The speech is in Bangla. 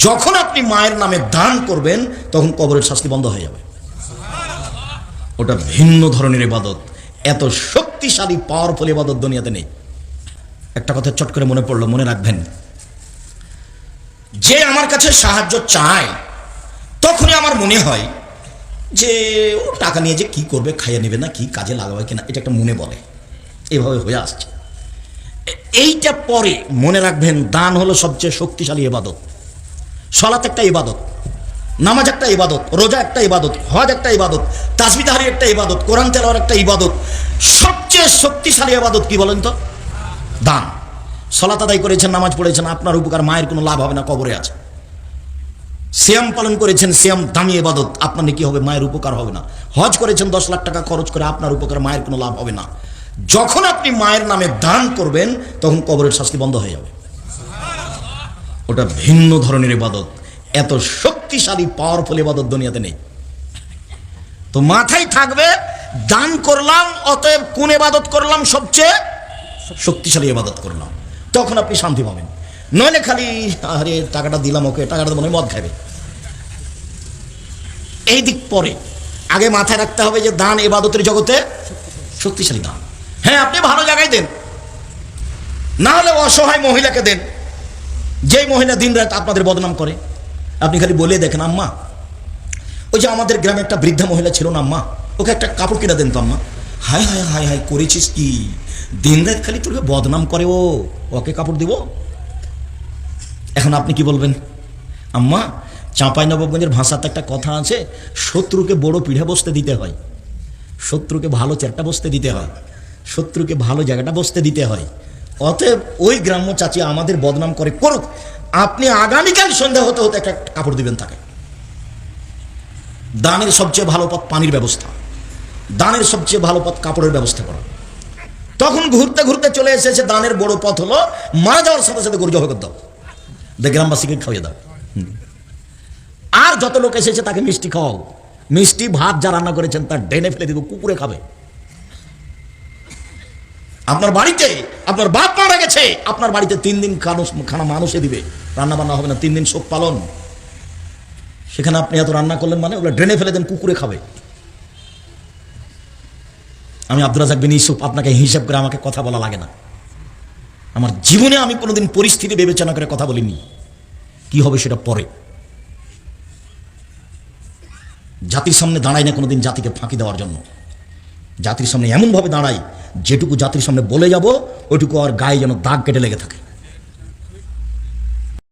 যখন আপনি মায়ের নামে দান করবেন তখন কবরের শাস্তি বন্ধ হয়ে যাবে। ওটা ভিন্ন ধরনের ইবাদত, এত শক্তিশালী পাওয়ারফুল ইবাদত দুনিয়াতে নেই। একটা কথা চট করে মনে পড়লো, মনে রাখবেন, যে আমার কাছে সাহায্য চায় তখনই আমার মনে হয় যে ও টাকা নিয়ে যে কি করবে, খাইয়ে নেবে না কি কাজে লাগাবে কিনা, এটা একটা মনে বলে, এভাবে হয়ে আসছে। এইটা পরে মনে রাখবেন, দান হলো সবচেয়ে শক্তিশালী ইবাদত। সালাত একটা ইবাদত, নামাজ একটা ইবাদত, রোজা একটা ইবাদত, হজ একটা ইবাদত, তাসবিহ তাহলিল একটা ইবাদত, কোরআন তেলাওয়াত একটা ইবাদত। সবচেয়ে শক্তিশালী ইবাদত কি বলেন তো? দান। সালাত আদায় করেছেন, নামাজ পড়েছেন, আপনার উপকার মায়ের কোনো লাভ হবে না, কবরে আছে। সিয়াম পালন করেছেন, সিয়াম দামি ইবাদত, আপনার কি হবে? মায়ের উপকার হবে না। হজ করেছেন 10 লাখ টাকা খরচ করে, আপনার উপকার মায়ের কোনো লাভ হবে না। যখন আপনি মায়ের নামে দান করবেন তখন কবরের শাস্তি বন্ধ হয়ে যাবে। ওটা ভিন্ন ধরনের ইবাদত, এত শক্তিশালী পাওয়ারফুল ইবাদত দুনিয়াতে নেই। তো মাথায় থাকবে, দান করলাম, অতএব কোন ইবাদত করলাম? সবচেয়ে শক্তিশালী ইবাদত করলাম, তখন আপনি শান্তি পাবেন। নইলে খালি আরে টাকাটা দিলাম ওকে, টাকাটা মনে মদ খাবে, এই দিক পরে। আগে মাথায় রাখতে হবে যে দান ইবাদতের জগতে শক্তিশালী দান। হ্যাঁ, আপনি ভালো জায়গায় দেন, না হলে অসহায় মহিলাকে দেন, যেই মহিলা দিন রাত আপনাদের বদনাম করে। আপনি খালি বলে দেখেন, আম্মা ওই যে আমাদের গ্রামে একটা বৃদ্ধা মহিলা ছিল না আম্মা, ওকে একটা কাপড় কিনে দেন তো আম্মা। হায় হায় হায় হায়, করেছিস কি? দিন রাত খালি তোকে বদনাম করে, ওকে কাপড় দিব। এখন আপনি কি বলবেন? আম্মা, চাঁপাইনবাবগঞ্জের ভাষাতে একটা কথা আছে, শত্রুকে বড় পিঠে বসতে দিতে হয়, শত্রুকে ভালো চেয়ারটা বসতে দিতে হয়, শত্রুকে ভালো জায়গাটা বসতে দিতে হয়। অতএব ওই গ্রাম্য চাচি আমাদের বদনাম করে, করুক, আপনি আগামীকাল সন্ধ্যা হতে হতে একটা কাপড় দিবেন তাকে। দানের সবচেয়ে ভালো পথ পানির ব্যবস্থা, দানের সবচেয়ে ভালো পথ কাপড়ের ব্যবস্থা করা। তখন ঘুরতে ঘুরতে চলে এসেছে দানের বড় পথ হলো মারা যাওয়ার সাথে সাথে গরু জবাই করে দাও, গ্রামবাসীকে খাওয়িয়ে দাও। আর যত লোক এসেছে তাকে মিষ্টি খাওয়াও, মিষ্টি ভাত যা রান্না করেছেন তার ডেনে ফেলে দিব, কুকুরে খাবে। আপনার বাড়িতে আপনার বাপ মারা গেছে, আপনার বাড়িতে 3 দিন খানা মানুষে দিবে, রান্না বান্না হবে না, 3 দিন শোক পালন। সেখানে আপনি এত রান্না করলেন মানে ওগুলো ড্রেনে ফেলে দেন, কুকুরে খাবে। আমি আব্দুর রাজ্জাক বিন ইউসুফ, আপনাকে হিসাব করে আমাকে কথা বলা লাগে না। আমার জীবনে আমি কোনোদিন পরিস্থিতি বিবেচনা করে কথা বলিনি, কি হবে সেটা পরে। জাতির সামনে দাঁড়াই না কোনোদিন জাতিকে ফাঁকি দেওয়ার জন্য। জাতির সামনে এমনভাবে দাঁড়াই, যেটুকু জাতির সামনে বলে যাব ওইটুকু আর গায়ে যেন দাগ কেটে লেগে থাকে।